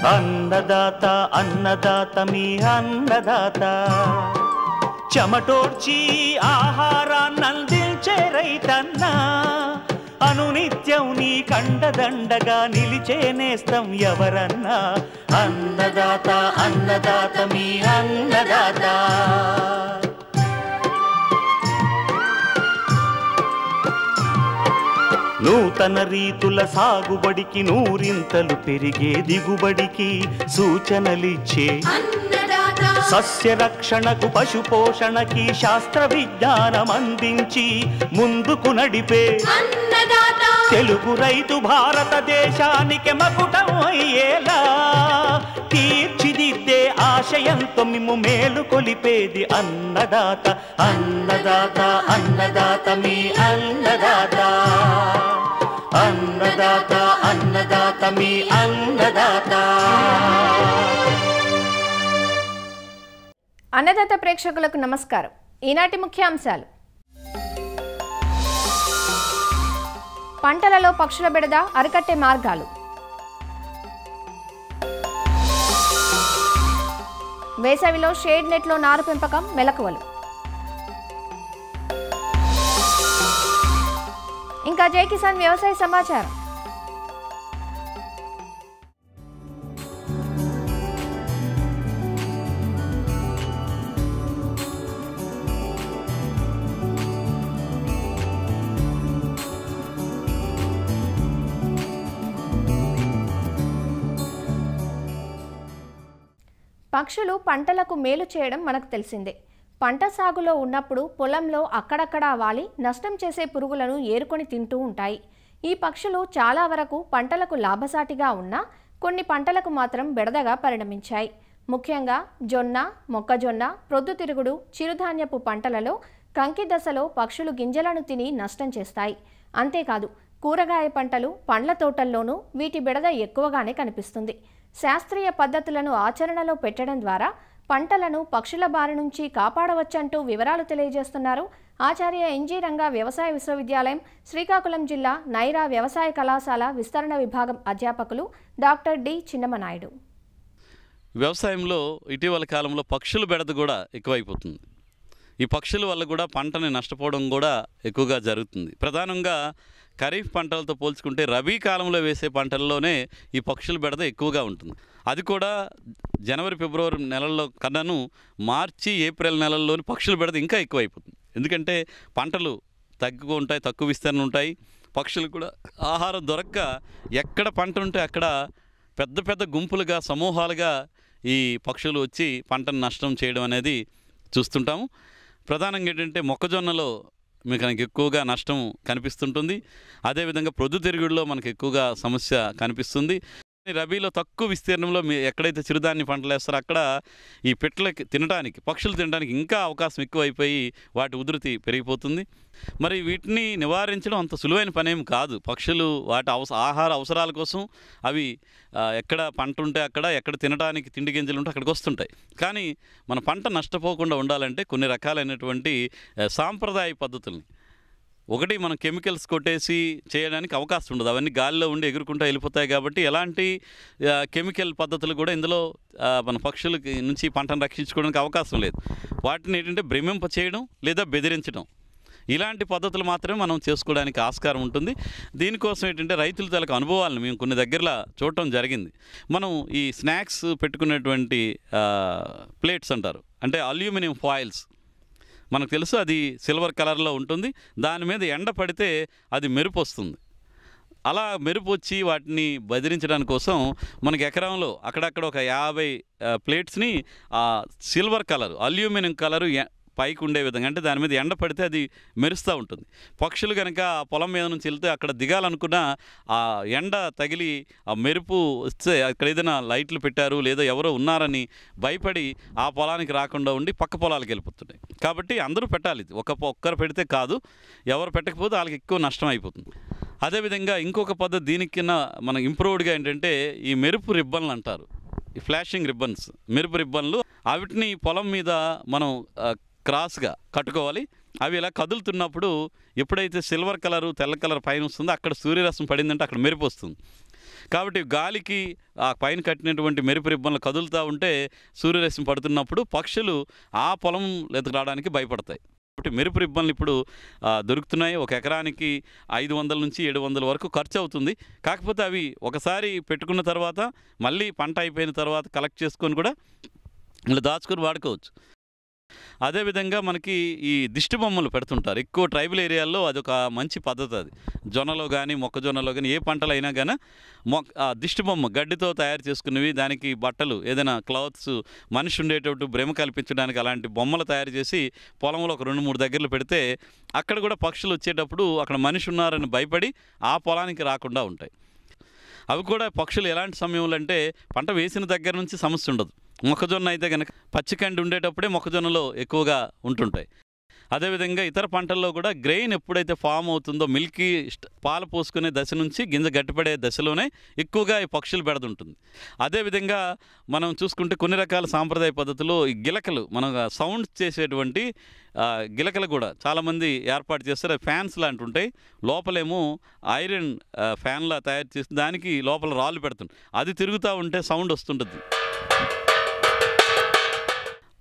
అన్నదాత అన్నదాత మీ అన్నదాత చెమటోడ్చి ఆహారాన్నందించే రైతన్నా అనునిత్యం నీ కండదండగా నిలిచే నేస్తం ఎవరన్నా అన్నదాత అన్నదాత మీ అన్నదాత నూతన రీతుల సాగుబడికి నూరింతలు పెరిగే దిగుబడికి సూచనలిచ్చే సస్య రక్షణకు పశు పోషణకి శాస్త్ర విజ్ఞానం అందించి ముందుకు నడిపే తెలుగు రైతు భారతదేశానికి మకుటం అయ్యేలా తీర్చిదిద్దే ఆశయంతో మిమ్ము మేలు కొలిపేది అన్నదాత అన్నదాత అన్నదాత మీ అన్నదాత అన్నదాత అన్నదాత మీ అన్నదాత. అన్నదాత ప్రేక్షకులకు నమస్కారం. ఈనాటి ముఖ్యాంశాలు: పంటలలో పక్షుల బెడద అరికట్టే మార్గాలు, వేసవిలో షేడ్ నెట్లో నారు పెంపకం మెలకువలు, ఇంకా జై కిసాన్ వ్యవసాయ సమాచారం. పక్షులు పంటలకు మేలు చేయడం మనకు తెలిసిందే. పంట సాగులో ఉన్నప్పుడు పొలంలో అక్కడక్కడా వాలి నష్టం చేసే పురుగులను ఏరుకొని తింటూ ఉంటాయి. ఈ పక్షులు చాలా వరకు పంటలకు లాభసాటిగా ఉన్నా కొన్ని పంటలకు మాత్రం బెడదగా పరిణమించాయి. ముఖ్యంగా జొన్న, మొక్కజొన్న, ప్రొద్దుతిరుగుడు, చిరుధాన్యపు పంటలలో కంకి దశలో పక్షులు గింజలను తిని నష్టం చేస్తాయి. అంతేకాదు కూరగాయ పంటలు, పండ్ల తోటల్లోనూ వీటి బెడద ఎక్కువగానే కనిపిస్తుంది. శాస్త్రీయ పద్ధతులను ఆచరణలో పెట్టడం ద్వారా పంటలను పక్షుల బారి నుంచి కాపాడవచ్చంటూ వివరాలు తెలియజేస్తున్నారు ఆచార్య ఎన్జీ రంగా వ్యవసాయ విశ్వవిద్యాలయం, శ్రీకాకుళం జిల్లా నైరా వ్యవసాయ కళాశాల విస్తరణ విభాగం అధ్యాపకులు డాక్టర్ డి చిన్నమనాయుడు. వ్యవసాయంలో ఇటీవల కాలంలో పక్షుల బెడద కూడా ఎక్కువైపోతుంది. ఈ పక్షుల వల్ల కూడా పంటని నష్టపోవడం కూడా ఎక్కువగా జరుగుతుంది. ప్రధానంగా ఖరీఫ్ పంటలతో పోల్చుకుంటే రబీ కాలంలో వేసే పంటల్లోనే ఈ పక్షుల బెడద ఎక్కువగా ఉంటుంది. అది కూడా జనవరి, ఫిబ్రవరి నెలల్లో కన్నాను మార్చి, ఏప్రిల్ నెలల్లోని పక్షుల బెడద ఇంకా ఎక్కువైపోతుంది. ఎందుకంటే పంటలు తక్కువ ఉంటాయి, తక్కువ విస్తరణ ఉంటాయి. పక్షులు కూడా ఆహారం దొరక్క ఎక్కడ పంట ఉంటే అక్కడ పెద్ద పెద్ద గుంపులుగా, సమూహాలుగా ఈ పక్షులు వచ్చి పంటను నష్టం చేయడం అనేది చూస్తుంటాము. ప్రధానంగా ఏంటంటే మొక్కజొన్నలో మనకి ఎక్కువగా నష్టం కనిపిస్తుంటుంది. అదేవిధంగా ప్రొద్దుతిరుగుడులో మనకు ఎక్కువగా సమస్య కనిపిస్తుంది. రబీలో తక్కువ విస్తీర్ణంలో ఎక్కడైతే చిరుధాన్య పంటలు వేస్తారో అక్కడ ఈ పిట్టలకి తినడానికి, పక్షులు తినడానికి ఇంకా అవకాశం ఎక్కువైపోయి వాటి ఉధృతి పెరిగిపోతుంది. మరి వీటిని నివారించడం అంత సులువైన పనేం కాదు. పక్షులు వాటి ఆహార అవసరాల కోసం అవి ఎక్కడ పంట ఉంటే అక్కడ, ఎక్కడ తినడానికి తిండి గింజలు ఉంటే అక్కడికి వస్తుంటాయి. కానీ మన పంట నష్టపోకుండా ఉండాలంటే కొన్ని రకాలైనటువంటి సాంప్రదాయ పద్ధతుల్ని, ఒకటి మనం కెమికల్స్ కొట్టేసి చేయడానికి అవకాశం ఉండదు. అవన్నీ గాలిలో ఉండి ఎగురుకుంటూ వెళ్ళిపోతాయి. కాబట్టి ఎలాంటి కెమికల్ పద్ధతులు కూడా ఇందులో మన పక్షుల నుంచి పంటను రక్షించుకోవడానికి అవకాశం లేదు. వాటిని ఏంటంటే భ్రమింప చేయడం లేదా బెదిరించడం, ఇలాంటి పద్ధతులు మాత్రమే మనం చేసుకోవడానికి ఆస్కారం ఉంటుంది. దీనికోసం ఏంటంటే రైతుల తాలూకు అనుభవాలను మేము కొన్ని దగ్గరలో చూడటం జరిగింది. మనం ఈ స్నాక్స్ పెట్టుకునేటువంటి ప్లేట్స్ అంటారు, అంటే అల్యూమినియం ఫాయిల్స్ మనకు తెలుసు, అది సిల్వర్ కలర్లో ఉంటుంది. దాని మీద ఎండ పడితే అది మెరుపు వస్తుంది. అలా మెరుపు వచ్చి వాటిని బెదిరించడానికి కోసం మనకి ఎకరంలో అక్కడక్కడ ఒక 50 ప్లేట్స్ని సిల్వర్ కలర్, అల్యూమినియం కలరు పైకి ఉండే విధంగా, అంటే దాని మీద ఎండ పడితే అది మెరుస్తూ ఉంటుంది. పక్షులు కనుక ఆ పొలం మీద నుంచి వెళ్తే అక్కడ దిగాలనుకున్న ఆ ఎండ తగిలి ఆ మెరుపు వస్తే అక్కడ ఏదైనా లైట్లు పెట్టారు లేదా ఎవరో ఉన్నారని భయపడి ఆ పొలానికి రాకుండా ఉండి పక్క పొలాలకు వెళ్ళిపోతున్నాయి. కాబట్టి అందరూ పెట్టాలి. ఒక్కరు పెడితే కాదు, ఎవరు పెట్టకపోతే వాళ్ళకి ఎక్కువ నష్టం అయిపోతుంది. అదేవిధంగా ఇంకొక పద్ధతి దీనికి మనం ఇంప్రూవ్డ్గా ఏంటంటే ఈ మెరుపు రిబ్బన్లు అంటారు, ఈ ఫ్లాషింగ్ రిబ్బన్స్, మెరుపు రిబ్బన్లు. వాటిని పొలం మీద మనం క్రాస్గా కట్టుకోవాలి. అవి ఇలా కదులుతున్నప్పుడు ఎప్పుడైతే సిల్వర్ కలరు, తెల్ల కలర్ పైన వస్తుందో అక్కడ సూర్యరశ్మి పడిందంటే అక్కడ మెరుపు వస్తుంది. కాబట్టి గాలికి ఆ పైన కట్టినటువంటి మెరుపు రిబ్బన్లు కదులుతూ ఉంటే సూర్యరశ్మి పడుతున్నప్పుడు పక్షులు ఆ పొలం ఎదురాడానికి భయపడతాయి. కాబట్టి మెరుపు రిబ్బన్లు ఇప్పుడు దొరుకుతున్నాయి. ఒక ఎకరానికి 500 నుంచి 700 వరకు ఖర్చు అవుతుంది. కాకపోతే అవి ఒకసారి పెట్టుకున్న తర్వాత మళ్ళీ పంట అయిపోయిన తర్వాత కలెక్ట్ చేసుకొని కూడా ఇలా దాచుకొని వాడుకోవచ్చు. అదేవిధంగా మనకి ఈ దిష్టి బొమ్మలు పెడుతుంటారు ఎక్కువ ట్రైబల్ ఏరియాల్లో. అదొక మంచి పద్ధతి. అది జొన్నలో కానీ మొక్కజొన్నలో కానీ ఏ పంటలు అయినా కానీ దిష్టి బొమ్మ గడ్డితో తయారు చేసుకునేవి, దానికి బట్టలు ఏదైనా క్లాత్స్ మనిషి ఉండేటట్టు భ్రమ కల్పించడానికి అలాంటి బొమ్మలు తయారు చేసి పొలంలో ఒక 2-3 దగ్గరలు పెడితే అక్కడ కూడా పక్షులు వచ్చేటప్పుడు అక్కడ మనిషి ఉన్నారని భయపడి ఆ పొలానికి రాకుండా ఉంటాయి. అవి కూడా పక్షులు ఎలాంటి సమయంలో అంటే పంట వేసిన దగ్గర నుంచి సమస్య ఉండదు. మొక్కజొన్న అయితే కనుక పచ్చికండి ఉండేటప్పుడే మొక్కజొన్నలో ఎక్కువగా ఉంటుంటాయి. అదేవిధంగా ఇతర పంటల్లో కూడా గ్రెయిన్ ఎప్పుడైతే ఫామ్ అవుతుందో మిల్కీ పాలు పోసుకునే దశ నుంచి గింజ గట్టిపడే దశలోనే ఎక్కువగా ఈ పక్షులు బెడదుంటుంది. అదేవిధంగా మనం చూసుకుంటే కొన్ని రకాల సాంప్రదాయ పద్ధతులు ఈ గిలకలు మనం సౌండ్ చేసేటువంటి గిలకలు కూడా చాలామంది ఏర్పాటు చేస్తారు. ఫ్యాన్స్ లాంటి ఉంటాయి, లోపలేమో ఐరన్ ఫ్యాన్లా తయారు చేసి దానికి లోపల రాళ్ళు పెడుతుంది. అది తిరుగుతూ ఉంటే సౌండ్ వస్తుంటుంది.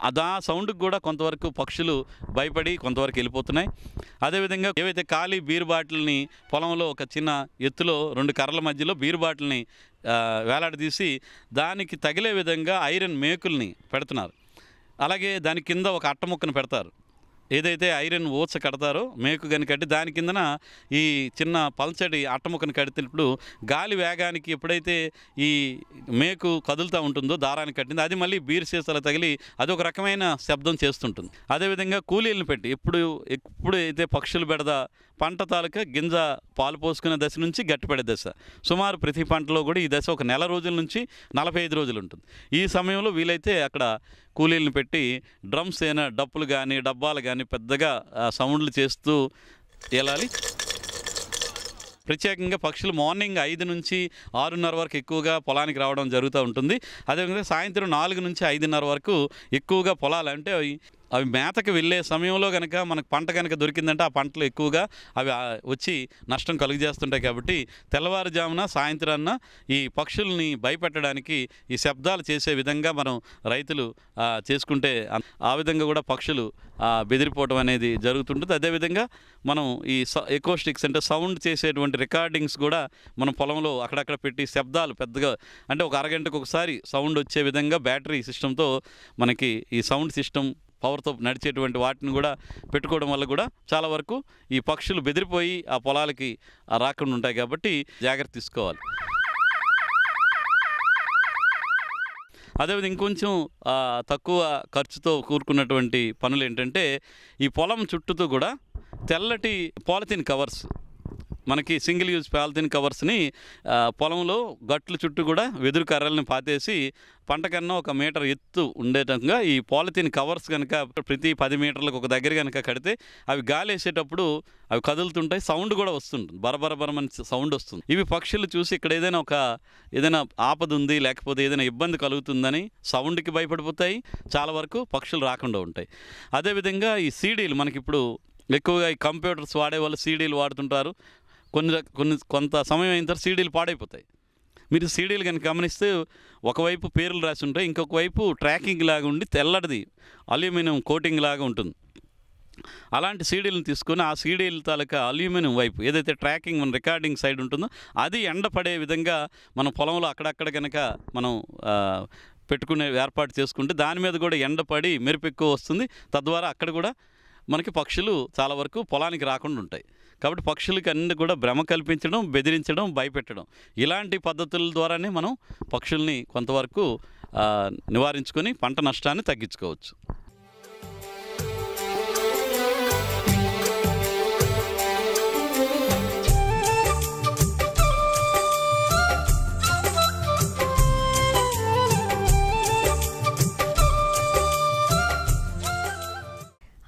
ఆ సౌండ్కి కూడా కొంతవరకు పక్షులు భయపడి కొంతవరకు వెళ్ళిపోతున్నాయి. అదేవిధంగా ఏవైతే ఖాళీ బీర్ బాటిల్ని పొలంలో ఒక చిన్న ఎత్తులో 2 కర్రల మధ్యలో బీర్ బాటిల్ని వేలాడదీసి దానికి తగిలే విధంగా ఐరన్ మేకుల్ని పెడుతున్నారు. అలాగే దాని కింద ఒక అట్ట ముక్కను పెడతారు. ఏదైతే ఐరన్ ఊచ కడతారో మేకు కానీ కట్టి దాని కిందన ఈ చిన్న పల్చడి అట్టముక్కను కడినప్పుడు గాలి వేగానికి ఎప్పుడైతే ఈ మేకు కదులుతూ ఉంటుందో దారానికి కట్టింది అది మళ్ళీ బీర్ సీసాలు తగిలి అదొక రకమైన శబ్దం చేస్తుంటుంది. అదేవిధంగా కూలీలను పెట్టి ఎప్పుడైతే పక్షులు బెడద పంట తాలూకా గింజ పాలు పోసుకునే దశ నుంచి గట్టిపడే దశ సుమారు ప్రతి పంటలో కూడా ఈ దశ ఒక నెల రోజుల నుంచి 45 రోజులు ఉంటుంది. ఈ సమయంలో వీలైతే అక్కడ కూలీలను పెట్టి డ్రమ్స్ అయినా డప్పులు కానీ డబ్బాలు కానీ పెద్దగా సౌండ్లు చేస్తూ వెళ్ళాలి. ప్రత్యేకంగా పక్షులు మార్నింగ్ 5 నుంచి 6:30 వరకు ఎక్కువగా పొలానికి రావడం జరుగుతూ ఉంటుంది. అదేవిధంగా సాయంత్రం 4 నుంచి 5:30 వరకు ఎక్కువగా పొలాలు అంటే అవి మేతకు వెళ్ళే సమయంలో కనుక మనకు పంట కనుక దొరికిందంటే ఆ పంటలు ఎక్కువగా అవి వచ్చి నష్టం కలుగజేస్తుంటాయి. కాబట్టి తెల్లవారుజామున సాయంత్రాన్న ఈ పక్షుల్ని భయపెట్టడానికి ఈ శబ్దాలు చేసే విధంగా మనం రైతులు చేసుకుంటే ఆ విధంగా కూడా పక్షులు బెదిరిపోవడం అనేది జరుగుతుంటుంది. అదేవిధంగా మనం ఈ ఎకోస్టిక్స్ అంటే సౌండ్ చేసేటువంటి రికార్డింగ్స్ కూడా మనం పొలంలో అక్కడక్కడ పెట్టి శబ్దాలు పెద్దగా అంటే ఒక అరగంటకు ఒకసారి సౌండ్ వచ్చే విధంగా బ్యాటరీ సిస్టంతో మనకి ఈ సౌండ్ సిస్టమ్ పవర్తో నడిచేటువంటి వాటిని కూడా పెట్టుకోవడం వల్ల కూడా చాలా వరకు ఈ పక్షులు బెదిరిపోయి ఆ పొలాలకి రాకుండా ఉంటాయి. కాబట్టి జాగ్రత్త తీసుకోవాలి. అదేవిధంగా ఇంకొంచెం తక్కువ ఖర్చుతో కూరుకున్నటువంటి పనులు ఏంటంటే ఈ పొలం చుట్టూతో కూడా తెల్లటి పాలిథిన్ కవర్స్ మనకి సింగిల్ యూజ్ పాలిథిన్ కవర్స్ని పొలంలో గట్ల చుట్టూ కూడా వెదురు కర్రల్ని పాతేసి పంట కన్నా 1 మీటర్ ఎత్తు ఉండేటంగా ఈ పాలిథిన్ కవర్స్ కనుక ప్రతి 10 మీటర్లకు ఒక దగ్గర కనుక కడితే అవి గాలి వేసేటప్పుడు అవి కదులుతుంటాయి, సౌండ్ కూడా వస్తుంటుంది, బరబరబరమని సౌండ్ వస్తుంది. ఇవి పక్షులు చూసి ఇక్కడ ఏదైనా ఆపద ఉంది లేకపోతే ఏదైనా ఇబ్బంది కలుగుతుందని సౌండ్కి భయపడిపోతాయి, చాలా వరకు పక్షులు రాకుండా ఉంటాయి. అదేవిధంగా ఈ సీడీలు మనకి ఇప్పుడు ఎక్కువగా ఈ కంప్యూటర్స్ వాడే వాళ్ళు సీడీలు వాడుతుంటారు. కొంత సమయం అయిన తర్వాత సీడీలు పాడైపోతాయి. మీరు సీడీలు కనుక గమనిస్తే ఒకవైపు పేర్లు రాసి ఉంటాయి, ఇంకొక వైపు ట్రాకింగ్ లాగా ఉండి తెల్లటిది అల్యూమినియం కోటింగ్ లాగా ఉంటుంది. అలాంటి సీడీలను తీసుకొని ఆ సీడీల తాలూకా అల్యూమినియం వైపు ఏదైతే ట్రాకింగ్ మన రికార్డింగ్ సైడ్ ఉంటుందో అది ఎండపడే విధంగా మన పొలంలో అక్కడక్కడ కనుక మనం పెట్టుకునే ఏర్పాటు చేసుకుంటే దాని మీద కూడా ఎండపడి మెరుపు ఎక్కువ వస్తుంది. తద్వారా అక్కడ కూడా మనకి పక్షులు చాలా వరకు పొలానికి రాకుండా ఉంటాయి. కాబట్టి పక్షులకి అన్ని కూడా భ్రమ కల్పించడం, బెదిరించడం, భయపెట్టడం ఇలాంటి పద్ధతుల ద్వారానే మనం పక్షుల్ని కొంతవరకు నివారించుకొని పంట నష్టాన్ని తగ్గించుకోవచ్చు.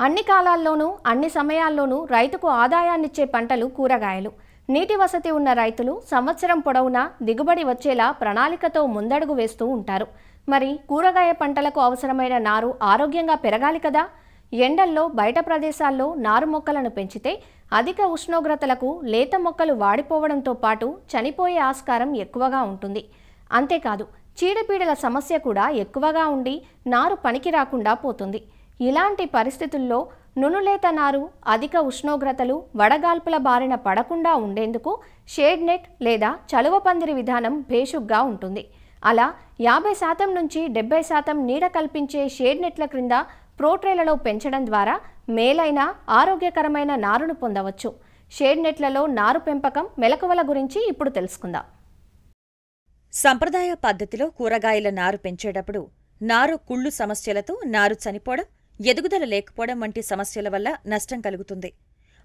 అన్ని కాలాల్లోనూ అన్ని సమయాల్లోనూ రైతుకు ఆదాయాన్నిచ్చే పంటలు కూరగాయలు. నీటి వసతి ఉన్న రైతులు సంవత్సరం పొడవునా దిగుబడి వచ్చేలా ప్రణాళికతో ముందడుగు వేస్తూ ఉంటారు. మరి కూరగాయ పంటలకు అవసరమైన నారు ఆరోగ్యంగా పెరగాలి కదా. ఎండల్లో బయట ప్రదేశాల్లో నారు మొక్కలను పెంచితే అధిక ఉష్ణోగ్రతలకు లేత మొక్కలు వాడిపోవడంతో పాటు చనిపోయే ఆస్కారం ఎక్కువగా ఉంటుంది. అంతేకాదు చీడపీడల సమస్య కూడా ఎక్కువగా ఉండి నారు పనికి రాకుండా పోతుంది. ఇలాంటి పరిస్థితుల్లో నునులేత నారు అధిక ఉష్ణోగ్రతలు వడగాల్పుల బారిన పడకుండా ఉండేందుకు షేడ్ నెట్ లేదా చలువ పందిరి విధానం భేషుగ్గా ఉంటుంది. అలా 50% నుంచి 70% నీడ కల్పించే షేడ్ నెట్ల క్రింద ప్రోట్రేలలో పెంచడం ద్వారా మేలైన ఆరోగ్యకరమైన నారును పొందవచ్చు. షేడ్ నెట్లలో నారు పెంపకం మెలకువల గురించి ఇప్పుడు తెలుసుకుందాం. సంప్రదాయ పద్ధతిలో కూరగాయల నారు పెంచేటప్పుడు నారు కుళ్ళు సమస్యలతో నారు చనిపోవడం, ఎదుగుదల లేకపోవడం వంటి సమస్యల వల్ల నష్టం కలుగుతుంది.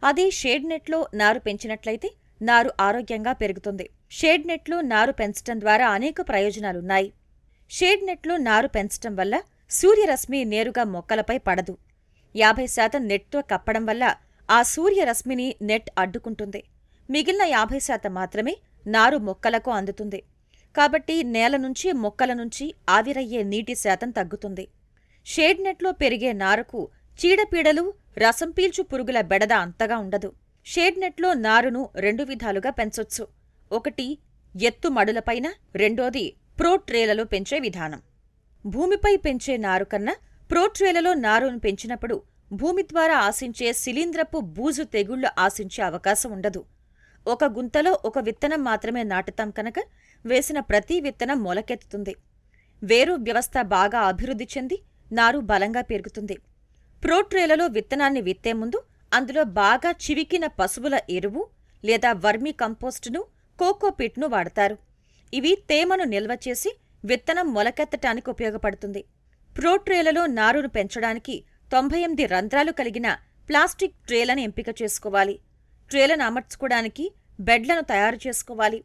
అదే షేడ్ నెట్లో నారు పెంచినట్లయితే నారు ఆరోగ్యంగా పెరుగుతుంది. షేడ్ నెట్లో నారు పెంచడం ద్వారా అనేక ప్రయోజనాలున్నాయి. షేడ్ నెట్లో నారు పెంచడం వల్ల సూర్యరశ్మి నేరుగా మొక్కలపై పడదు. 50% నెట్తో కప్పడం వల్ల ఆ సూర్యరశ్మిని నెట్ అడ్డుకుంటుంది. మిగిలిన 50% మాత్రమే నారు మొక్కలకు అందుతుంది. కాబట్టి నేల నుంచి మొక్కల నుంచి ఆవిరయ్యే నీటి శాతం తగ్గుతుంది. షేడ్ నెట్లో పెరిగే నారుకు చీడపీడలు, రసం పీల్చు పురుగుల బెడద అంతగా ఉండదు. షేడ్ నెట్లో నారును 2 విధాలుగా పెంచొచ్చు. ఒకటి ఎత్తు మడులపైన, రెండోది ప్రోట్రేలలో పెంచే విధానం. భూమిపై పెంచే నారు కన్నా ప్రోట్రేలలో నారును పెంచినప్పుడు భూమి ద్వారా ఆశించే శిలీంద్రపు బూజు తెగుళ్లు ఆశించే అవకాశం ఉండదు. ఒక గుంతలో ఒక విత్తనం మాత్రమే నాటుతాం కనుక వేసిన ప్రతి విత్తనం మొలకెత్తుతుంది. వేరు వ్యవస్థ బాగా అభివృద్ధి చెంది నారు బలంగా పెరుగుతుంది. ప్రోట్రేలలో విత్తనాన్ని విత్తే ముందు అందులో బాగా చివికిన పశువుల ఎరువు లేదా వర్మీ కంపోస్టును, కోకోపీట్ను వాడతారు. ఇవి తేమను నిల్వ చేసి విత్తనం మొలకెత్తటానికి ఉపయోగపడుతుంది. ప్రోట్రేలలో నారును పెంచడానికి 98 రంధ్రాలు కలిగిన ప్లాస్టిక్ ట్రేలను ఎంపిక చేసుకోవాలి. ట్రేలను అమర్చుకోవడానికి బెడ్లను తయారు చేసుకోవాలి.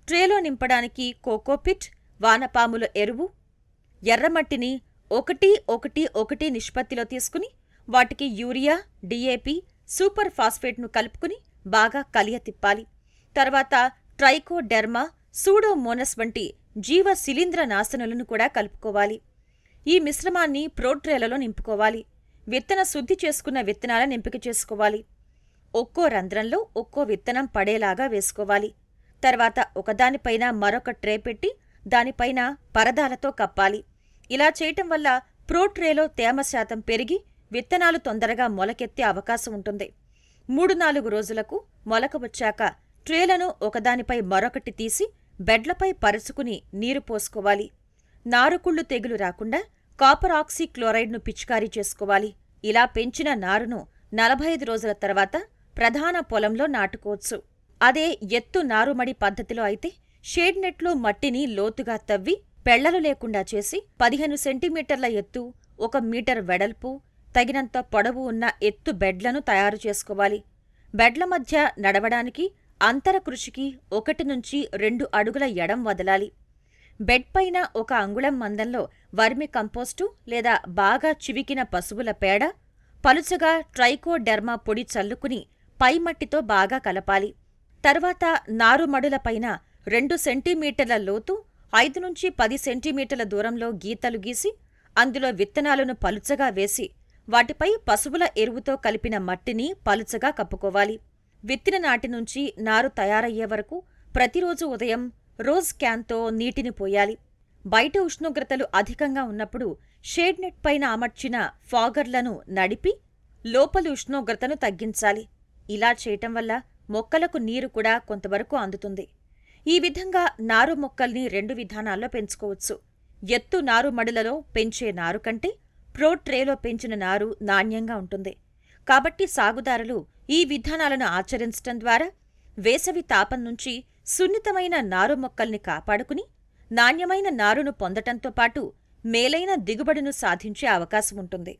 ట్రేలో నింపడానికి కోకోపిట్, వానపాముల ఎరువు, ఎర్రమట్టిని 1:1:1 నిష్పత్తిలో తీసుకుని వాటికి యూరియా, డిఏపి, సూపర్ ఫాస్ఫేట్ను కలుపుకుని బాగా కలియ తిప్పాలి. తర్వాత ట్రైకోడెర్మా, సూడోమోనస్ వంటి జీవ శిలీంద్ర నాశనులను కూడా కలుపుకోవాలి. ఈ మిశ్రమాన్ని ప్రోట్రేలలో నింపుకోవాలి. విత్తన శుద్ధి చేసుకున్న విత్తనాలను ఎంపిక చేసుకోవాలి. ఒక్కో రంధ్రంలో ఒక్కో విత్తనం పడేలాగా వేసుకోవాలి. తర్వాత ఒకదానిపైన మరొక ట్రే పెట్టి దానిపైన పరదాలతో కప్పాలి. ఇలా చేయటం వల్ల ప్రోట్రేలో తేమ శాతం పెరిగి విత్తనాలు తొందరగా మొలకెత్తే అవకాశం ఉంటుంది. 3-4 రోజులకు మొలక వచ్చాక ట్రేలను ఒకదానిపై మరొకటి తీసి బెడ్లపై పరుచుకుని నీరు పోసుకోవాలి. నారుకుళ్ళు తెగులు రాకుండా కాపర్ ఆక్సీ క్లోరైడ్ను పిచికారీ చేసుకోవాలి. ఇలా పెంచిన నారును 45 రోజుల తర్వాత ప్రధాన పొలంలో నాటుకోవచ్చు. అదే ఎత్తు నారుమడి పద్ధతిలో అయితే షేడ్ నెట్లో మట్టిని లోతుగా తవ్వి పెళ్లలు లేకుండా చేసి 15 సెంటీమీటర్ల ఎత్తు, 1 మీటర్ వెడల్పు, తగినంత పొడవు ఉన్న ఎత్తు బెడ్లను తయారు చేసుకోవాలి. బెడ్ల మధ్య నడవడానికి అంతర కృషికి 1 నుంచి 2 అడుగుల ఎడం వదలాలి. బెడ్ పైన 1 అంగుళం మందంలో వర్మి కంపోస్టు లేదా బాగా చివికిన పశువుల పేడ, పలుచగా ట్రైకోడెర్మా పొడి చల్లుకుని పై మట్టితో బాగా కలపాలి. తర్వాత నారుమడులపైన 2 సెంటీమీటర్ల లోతు, 5 నుంచి 10 సెంటీమీటర్ల దూరంలో గీతలు గీసి అందులో విత్తనాలను పలుచగా వేసి వాటిపై పశువుల ఎరువుతో కలిపిన మట్టిని పలుచగా కప్పుకోవాలి. విత్తిన నాటి నుంచి నారు తయారయ్యే వరకు ప్రతిరోజు ఉదయం రోజ్ క్యాన్తో నీటిని పోయాలి. బయట ఉష్ణోగ్రతలు అధికంగా ఉన్నప్పుడు షేడ్ నెట్ పైన అమర్చిన ఫాగర్లను నడిపి లోపలి ఉష్ణోగ్రతను తగ్గించాలి. ఇలా చేయటం వల్ల మొక్కలకు నీరు కూడా కొంతవరకు అందుతుంది. ఈ విధంగా నారు మొక్కల్ని 2 విధానాల్లో పెంచుకోవచ్చు. ఎత్తు నారుమడులలో పెంచే నారు కంటే ప్రోట్రేలో పెంచిన నారు నాణ్యంగా ఉంటుంది. కాబట్టి సాగుదారులు ఈ విధానాలను ఆచరించటం ద్వారా వేసవి తాపం నుంచి సున్నితమైన నారు మొక్కల్ని కాపాడుకుని నాణ్యమైన నారును పొందటంతో పాటు మేలైన దిగుబడిను సాధించే అవకాశం ఉంటుంది.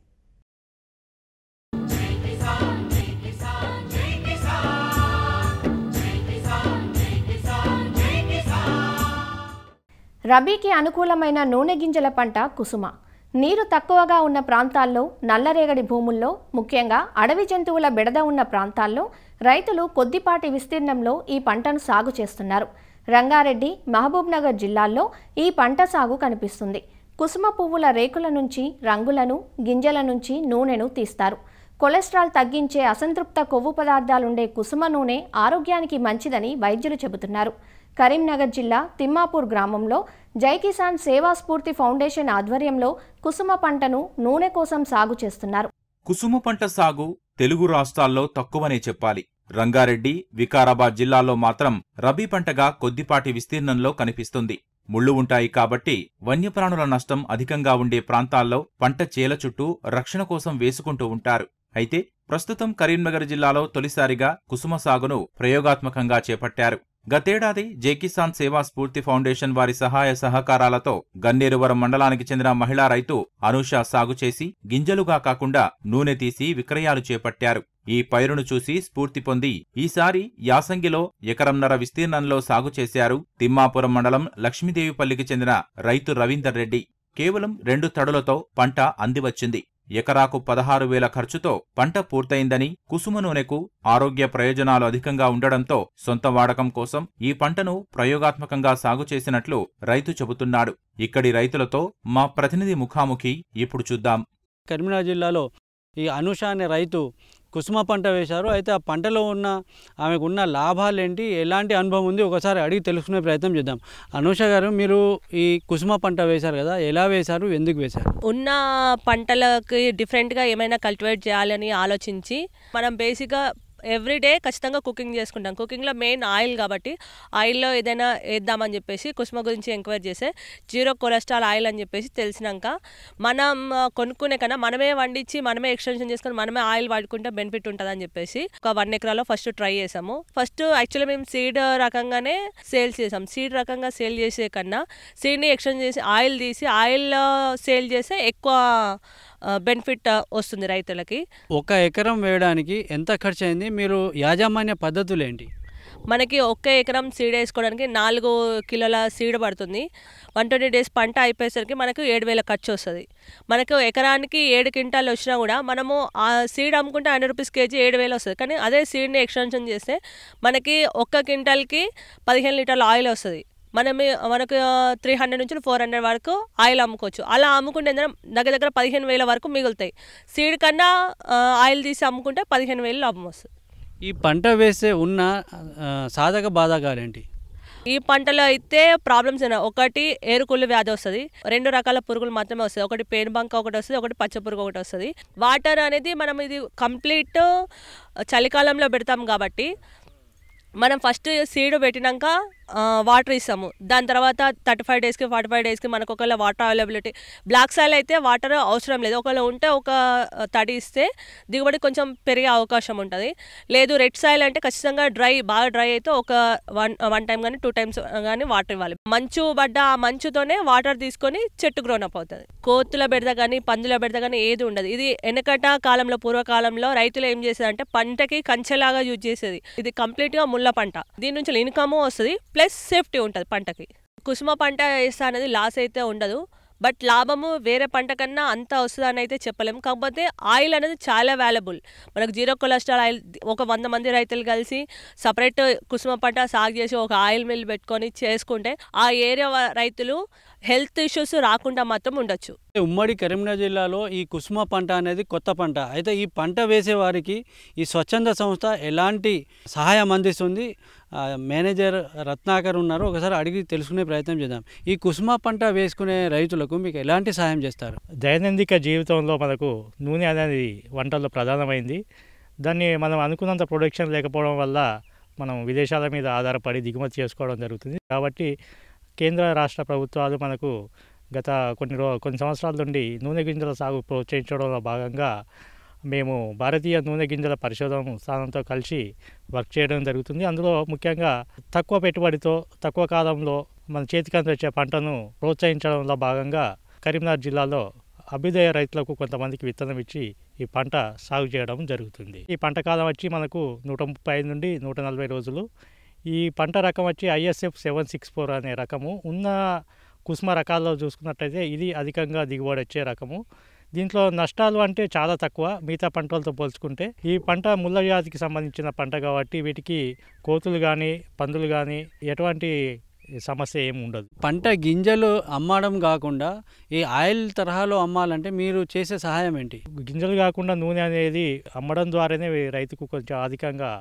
రబీకి అనుకూలమైన నూనె గింజల పంట కుసుమ. నీరు తక్కువగా ఉన్న ప్రాంతాల్లో, నల్లరేగడి భూముల్లో, ముఖ్యంగా అడవి జంతువుల బెడద ఉన్న ప్రాంతాల్లో రైతులు కొద్దిపాటి విస్తీర్ణంలో ఈ పంటను సాగు చేస్తున్నారు. రంగారెడ్డి, మహబూబ్నగర్ జిల్లాల్లో ఈ పంట సాగు కనిపిస్తుంది. కుసుమ పువ్వుల రేకుల నుంచి రంగులను, గింజల నుంచి నూనెను తీస్తారు. కొలెస్ట్రాల్ తగ్గించే అసంతృప్త కొవ్వు పదార్థాలుండే కుసుమ నూనె ఆరోగ్యానికి మంచిదని వైద్యులు చెబుతున్నారు. కరీంనగర్ జిల్లా తిమ్మాపూర్ గ్రామంలో జై కిసాన్ సేవా స్ఫూర్తి ఫౌండేషన్ ఆధ్వర్యంలో కుసుమ పంటను నూనె కోసం సాగు చేస్తున్నారు. కుసుమ పంట సాగు తెలుగు రాష్ట్రాల్లో తక్కువనే చెప్పాలి. రంగారెడ్డి, వికారాబాద్ జిల్లాల్లో మాత్రం రబీ పంటగా కొద్దిపాటి విస్తీర్ణంలో కనిపిస్తుంది. ముళ్ళు ఉంటాయి కాబట్టి వన్యప్రాణుల నష్టం అధికంగా ఉండే ప్రాంతాల్లో పంట చేల చుట్టూ రక్షణ కోసం వేసుకుంటూ ఉంటారు. అయితే ప్రస్తుతం కరీంనగర్ జిల్లాలో తొలిసారిగా కుసుమ సాగును ప్రయోగాత్మకంగా చేపట్టారు. గతేడాది జై కిసాన్ సేవా స్ఫూర్తి ఫౌండేషన్ వారి సహాయ సహకారాలతో గన్నేరువరం మండలానికి చెందిన మహిళా రైతు అనూష సాగు చేసి గింజలుగా కాకుండా నూనె తీసి విక్రయాలు చేపట్టారు. ఈ పైరును చూసి స్ఫూర్తి పొంది ఈసారి యాసంగిలో ఎకరంన్నర విస్తీర్ణంలో సాగు చేశారు తిమ్మాపురం మండలం లక్ష్మీదేవిపల్లికి చెందిన రైతు రవీందర్ రెడ్డి. కేవలం 2 తడులతో పంట అందివచ్చింది. ఎకరాకు 16,000 ఖర్చుతో పంట పూర్తయిందని, కుసుమ నూనెకు ఆరోగ్య ప్రయోజనాలు అధికంగా ఉండడంతో సొంత వాడకం కోసం ఈ పంటను ప్రయోగాత్మకంగా సాగు చేసినట్లు రైతు చెబుతున్నాడు. ఇక్కడి రైతులతో మా ప్రతినిధి ముఖాముఖి ఇప్పుడు చూద్దాం. కరీంనగర్ జిల్లాలో ఈ అనూష అనే రైతు కుసుమ పంట వేశారు. అయితే ఆ పంటలో ఆమెకున్న లాభాలేంటి, ఎలాంటి అనుభవం ఉంది, ఒకసారి అడిగి తెలుసుకునే ప్రయత్నం చేద్దాం. అనూష గారు, మీరు ఈ కుసుమ పంట వేశారు కదా, ఎలా వేశారు, ఎందుకు వేశారు? ఉన్న పంటలకి డిఫరెంట్గా ఏమైనా కల్టివేట్ చేయాలని ఆలోచించి మనం బేసిక్గా ఎవ్రీడే ఖచ్చితంగా కుకింగ్ చేసుకుంటాం. కుకింగ్లో మెయిన్ ఆయిల్ కాబట్టి ఆయిల్లో ఏదైనా వేద్దామని చెప్పేసి కుసుమ గురించి ఎంక్వైరీ చేస్తే జీరో కొలెస్ట్రాల్ ఆయిల్ అని చెప్పేసి తెలిసినాక మనం కొనుక్కునే కన్నా మనమే వండించి మనమే ఎక్స్టెన్షన్ చేసుకొని మనమే ఆయిల్ వాడుకుంటే బెనిఫిట్ ఉంటుంది అని చెప్పేసి ఒక 1 ఎకరాలో ఫస్ట్ ట్రై చేసాము. ఫస్ట్ యాక్చువల్లీ మేము సీడ్ రకంగానే సేల్ చేసాం. సీడ్ రకంగా సేల్ చేసే కన్నా సీడ్ని ఎక్స్టెండ్ చేసి ఆయిల్ తీసి ఆయిల్ సేల్ చేస్తే ఎక్కువ బెనిఫిట్ వస్తుంది రైతులకి. 1 ఎకరం వేయడానికి ఎంత ఖర్చు అయింది? మీరు యాజమాన్య పద్ధతులు ఏంటి? మనకి 1 ఎకరం సీడ్ వేసుకోవడానికి 4 కిలోల సీడ్ పడుతుంది. 120 డేస్ పంట అయిపోయేసరికి మనకు 7,000 ఖర్చు వస్తుంది. మనకు ఎకరానికి 7 క్వింటాలు వచ్చినా కూడా మనము ఆ సీడ్ అమ్ముకుంటే 100 రూపీస్ కేజీ 7,000 వస్తుంది. కానీ అదే సీడ్ని ఎక్స్టెన్షన్ చేస్తే మనకి 1 క్వింటాల్కి 15 లీటర్ల ఆయిల్ వస్తుంది. మనకు 300 నుంచి 400 వరకు ఆయిల్ అమ్ముకోవచ్చు. అలా అమ్ముకుంటే దగ్గర 15,000 వరకు మిగులుతాయి. సీడ్ కన్నా ఆయిల్ తీసి అమ్ముకుంటే 15,000 లాభం వస్తుంది. ఈ పంట వేసే ఉన్న సాధక బాధకాలు ఏంటి? ఈ పంటలో అయితే ప్రాబ్లమ్స్ ఉన్నాయి. ఒకటి ఏరుకుళ్ళు వ్యాధి వస్తుంది. 2 రకాల పురుగులు మాత్రమే వస్తాయి. ఒకటి పేనుబంక ఒకటి వస్తుంది, ఒకటి పచ్చ పురుగు ఒకటి వస్తుంది. వాటర్ అనేది మనం ఇది కంప్లీట్ చలికాలంలో పెడతాం కాబట్టి మనం ఫస్ట్ సీడ్ పెట్టినాక వాటర్ ఇస్తాము. దాని తర్వాత 35 డేస్కి 45 డేస్కి మనకు ఒకవేళ వాటర్ అవైలబిలిటీ, బ్లాక్ సాయిల్ అయితే వాటర్ అవసరం లేదు. ఒకవేళ ఉంటే ఒక తడి ఇస్తే దిగుబడి కొంచెం పెరిగే అవకాశం ఉంటుంది. లేదు రెడ్ సాయిల్ అంటే ఖచ్చితంగా బాగా డ్రై అయితే ఒక వన్ టైం కానీ 2 టైమ్స్ కానీ వాటర్ ఇవ్వాలి. మంచు పడ్డ ఆ మంచుతోనే వాటర్ తీసుకొని చెట్టు గ్రోన్ అప్ అవుతుంది. కోతుల బెడద కానీ పందుల బెడద కానీ ఏది ఉండదు. ఇది వెనకట కాలంలో పూర్వకాలంలో రైతులు ఏం చేసేదంటే పంటకి కంచెలాగా యూజ్ చేసేది. ఇది కంప్లీట్గా ముళ్ళ పంట. దీని నుంచి ఇన్కమ్ వస్తుంది, ప్లస్ సేఫ్టీ ఉంటుంది పంటకి. కుసుమ పంట వేస్తా అనేది లాస్ అయితే ఉండదు, బట్ లాభము వేరే పంట కన్నా అంత వస్తుందని అయితే చెప్పలేము. కాకపోతే ఆయిల్ అనేది చాలా వాల్యుబుల్. మనకు జీరో కొలెస్ట్రాల్ ఆయిల్ ఒక 100 మంది రైతులు కలిసి సపరేట్ కుసుమ పంట సాగు చేసి ఒక ఆయిల్ మిల్ పెట్టుకొని చేసుకుంటే ఆ ఏరియా రైతులు హెల్త్ ఇష్యూస్ రాకుండా మాత్రం ఉండొచ్చు. ఉమ్మడి కరీంనగర్ జిల్లాలో ఈ కుసుమ పంట అనేది కొత్త పంట. అయితే ఈ పంట వేసే వారికి ఈ స్వచ్ఛంద సంస్థ ఎలాంటి సహాయం అందిస్తుంది? మేనేజర్ రత్నాకర్ ఉన్నారు, ఒకసారి అడిగి తెలుసుకునే ప్రయత్నం చేద్దాం. ఈ కుసుమ పంట వేసుకునే రైతులకు మీకు ఎలాంటి సహాయం చేస్తారు? దైనందిక జీవితంలో మనకు నూనె అనేది వంటల్లో ప్రధానమైంది. దాన్ని మనం అనుకున్నంత ప్రొడక్షన్ లేకపోవడం వల్ల మనం విదేశాల మీద ఆధారపడి దిగుమతి చేసుకోవడం జరుగుతుంది. కాబట్టి కేంద్ర రాష్ట్ర ప్రభుత్వాలు మనకు గత కొన్ని సంవత్సరాల నుండి నూనె గింజల సాగు ప్రోత్సహించడంలో భాగంగా మేము భారతీయ నూనె గింజల పరిశోధన స్థానంతో కలిసి వర్క్ చేయడం జరుగుతుంది. అందులో ముఖ్యంగా తక్కువ పెట్టుబడితో తక్కువ కాలంలో మన చేతికి వచ్చే పంటను ప్రోత్సహించడంలో భాగంగా కరీంనగర్ జిల్లాలో అభ్యుదయ రైతులకు కొంతమందికి విత్తనం ఇచ్చి ఈ పంట సాగు చేయడం జరుగుతుంది. ఈ పంట కాలం వచ్చి మనకు 135 నుండి 140 రోజులు. ఈ పంట రకం వచ్చి ISF 764 అనే రకము. ఉన్న కుసుమ రకాల్లో చూసుకున్నట్టయితే ఇది అధికంగా దిగుబడి వచ్చే రకము. దీంట్లో నష్టాలు అంటే చాలా తక్కువ మిగతా పంటలతో పోల్చుకుంటే. ఈ పంట ముళ్ళ వ్యాధికి సంబంధించిన పంట కాబట్టి వీటికి కోతులు కానీ పందులు కానీ ఎటువంటి సమస్య ఏమి ఉండదు. పంట గింజలు అమ్మడం కాకుండా ఈ ఆయిల్ తరహాలో అమ్మాలంటే మీరు చేసే సహాయం ఏంటి? గింజలు కాకుండా నూనె అనేది అమ్మడం ద్వారానే రైతుకు కొంచెం అధికంగా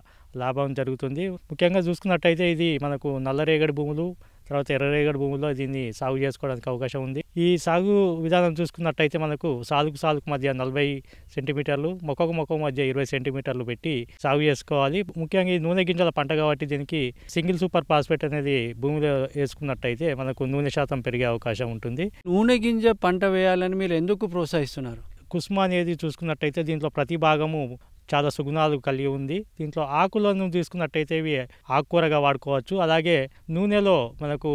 లాభం జరుగుతుంది. ముఖ్యంగా చూసుకున్నట్టయితే ఇది మనకు నల్లరేగడి భూములు, తర్వాత ఎర్రరేగడి భూముల్లో దీన్ని సాగు చేసుకోవడానికి అవకాశం ఉంది. ఈ సాగు విధానం చూసుకున్నట్టయితే మనకు సాలుకు మధ్య 40 సెంటీమీటర్లు, మొక్కకు మధ్య 20 సెంటీమీటర్లు పెట్టి సాగు చేసుకోవాలి. ముఖ్యంగా ఈ నూనె గింజల పంట కాబట్టి దీనికి సింగిల్ సూపర్ ఫాస్ఫేట్ అనేది భూమిలో వేసుకున్నట్టయితే మనకు నూనె శాతం పెరిగే అవకాశం ఉంటుంది. నూనె గింజ పంట వేయాలని మీరు ఎందుకు ప్రోత్సహిస్తున్నారు? కుసుమ అనేది చూసుకున్నట్టయితే దీంట్లో ప్రతి భాగము చాలా సుగుణాలు కలిగి ఉంది. దీంట్లో ఆకులను తీసుకున్నట్టయితే ఇవి ఆకుకూరగా వాడుకోవచ్చు. అలాగే నూనెలో మనకు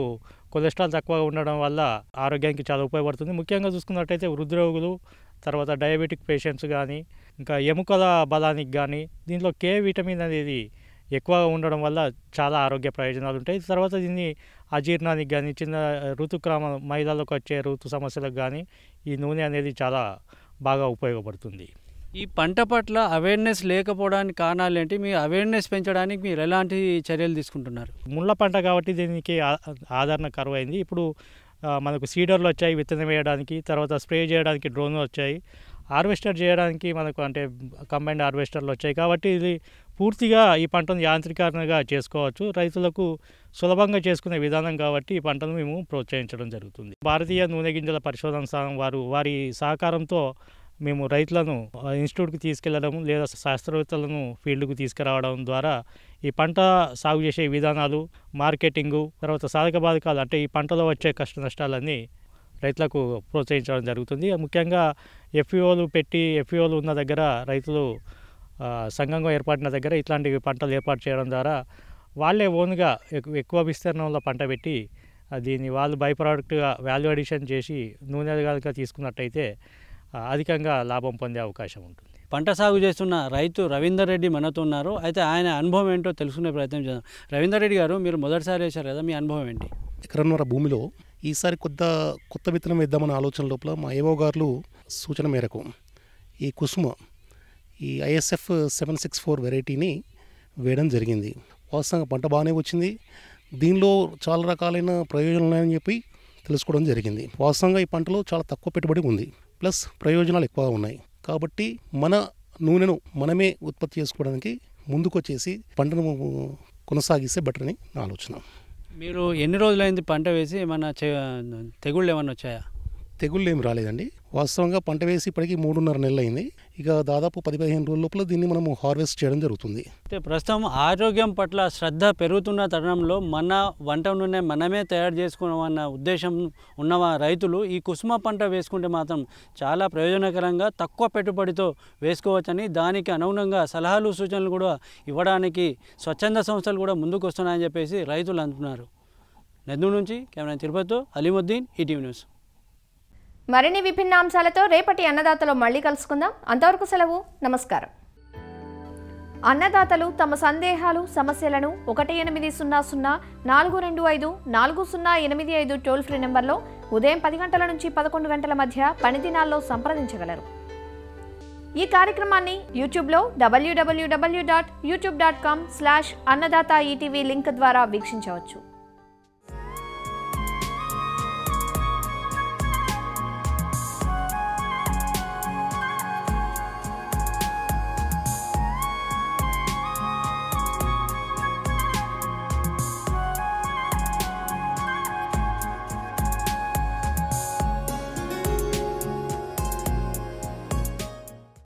కొలెస్ట్రాల్ తక్కువగా ఉండడం వల్ల ఆరోగ్యానికి చాలా ఉపయోగపడుతుంది. ముఖ్యంగా చూసుకున్నట్టయితే వృద్ధరోగులు, తర్వాత డయాబెటిక్ పేషెంట్స్ కానీ, ఇంకా ఎముకల బలానికి కానీ దీంట్లో కే విటమిన్ అనేది ఎక్కువగా ఉండడం వల్ల చాలా ఆరోగ్య ప్రయోజనాలు ఉంటాయి. తర్వాత దీన్ని అజీర్ణానికి కానీ, చిన్న ఋతుక్రమ మహిళలకు వచ్చే ఋతు సమస్యలకు కానీ ఈ నూనె అనేది చాలా బాగా ఉపయోగపడుతుంది. ఈ పంట పట్ల అవేర్నెస్ లేకపోవడానికి కారణాలు ఏంటి? మీ అవేర్నెస్ పెంచడానికి మీరు ఎలాంటి చర్యలు తీసుకుంటున్నారు? ముళ్ళ పంట కాబట్టి దీనికి ఆదరణ కరువు అయింది. ఇప్పుడు మనకు సీడర్లు వచ్చాయి విత్తనం వేయడానికి, తర్వాత స్ప్రే చేయడానికి డ్రోన్లు వచ్చాయి, హార్వెస్టర్ చేయడానికి మనకు అంటే కంబైన్డ్ హార్వెస్టర్లు వచ్చాయి. కాబట్టి ఇది పూర్తిగా ఈ పంటను యాంత్రీకరణగా చేసుకోవచ్చు. రైతులకు సులభంగా చేసుకునే విధానం కాబట్టి ఈ పంటను మేము ప్రోత్సహించడం జరుగుతుంది. భారతీయ నూనె గింజల పరిశోధన సంఘం వారి సహకారంతో మేము రైతులను ఇన్స్టిట్యూట్కి తీసుకెళ్లడం లేదా శాస్త్రవేత్తలను ఫీల్డ్కు తీసుకురావడం ద్వారా ఈ పంట సాగు చేసే విధానాలు, మార్కెటింగు, తర్వాత సాధక బాధకాలు అంటే ఈ పంటలో వచ్చే కష్ట నష్టాలన్నీ రైతులకు ప్రోత్సహించడం జరుగుతుంది. ముఖ్యంగా ఎఫ్పిఓలు ఉన్న దగ్గర రైతులు సంఘంగా ఏర్పడిన దగ్గర ఇట్లాంటి పంటలు ఏర్పాటు చేయడం ద్వారా వాళ్ళే ఓన్గా ఎక్కువ విస్తీర్ణంలో పంట పెట్టి దీన్ని వాళ్ళు బై ప్రోడక్ట్గా వాల్యూ అడిషన్ చేసి నూనె కనుక తీసుకున్నట్టయితే అధికంగా లాభం పొందే అవకాశం ఉంటుంది. పంట సాగు చేస్తున్న రైతు రవీందర్ రెడ్డి మనతో ఉన్నారు. అయితే ఆయన అనుభవం ఏంటో తెలుసుకునే ప్రయత్నం చేద్దాం. రవీందర్ రెడ్డి గారు, మీరు మొదటిసారి వేశారు కదా, మీ అనుభవం ఏంటి? ఎకరన్నర భూమిలో ఈసారి కొత్త విత్తనం వేద్దామన్న ఆలోచన లోపల మా ఏవో గారు సూచన మేరకు ఈ కుసుమ ఈ ISF 764 వెరైటీని వేయడం జరిగింది. వాస్తవంగా పంట బాగానే వచ్చింది. దీనిలో చాలా రకాలైన ప్రయోజనాలు ఉన్నాయని చెప్పి తెలుసుకోవడం జరిగింది. వాస్తవంగా ఈ పంటలో చాలా తక్కువ పెట్టుబడి ఉంది, ప్లస్ ప్రయోజనాలు ఎక్కువగా ఉన్నాయి. కాబట్టి మన నూనెను మనమే ఉత్పత్తి చేసుకోవడానికి ముందుకు వచ్చేసి పంటను కొనసాగిస్తే బెటర్ అని నా ఆలోచన. మీరు ఎన్ని రోజులైంది పంట వేసి? ఏమన్నా తెగుళ్ళు ఏమన్నా వచ్చాయా? తెగుళ్ళు ఏమి రాలేదండి. వాస్తవంగా పంట వేసి ఇప్పటికీ 3.5 నెలలు అయింది. ఇక దాదాపు 15 రోజుల లోపల దీన్ని మనము హార్వెస్ట్ చేయడం జరుగుతుంది. అయితే ప్రస్తుతం ఆరోగ్యం పట్ల శ్రద్ధ పెరుగుతున్న తరుణంలో మన వంట నూనె మనమే తయారు చేసుకున్నామన్న ఉద్దేశం ఉన్న రైతులు ఈ కుసుమ పంట వేసుకుంటే మాత్రం చాలా ప్రయోజనకరంగా తక్కువ పెట్టుబడితో వేసుకోవచ్చని, దానికి అనుగుణంగా సలహాలు సూచనలు కూడా ఇవ్వడానికి స్వచ్ఛంద సంస్థలు కూడా ముందుకు వస్తున్నాయని చెప్పేసి రైతులు అంటున్నారు. నెల్లూరు నుంచి కెమెరా తిరుపతితో అలీముద్దీన్, ఈటీవీ న్యూస్. మరిన్ని విభిన్న అంశాలతో రేపటి అన్నదాతలో మళ్ళీ కలుసుకుందాం. అంతవరకు సెలవు, నమస్కారం. అన్నదాతలు తమ సందేహాలు, సమస్యలను 1800-425-4085 టోల్ ఫ్రీ నెంబర్లో ఉదయం 10 గంటల నుంచి 11 గంటల మధ్య పని దినాల్లో సంప్రదించగలరు. ఈ కార్యక్రమాన్ని యూట్యూబ్లో www.youtube.com/annadaata ETV లింక్ ద్వారా వీక్షించవచ్చు.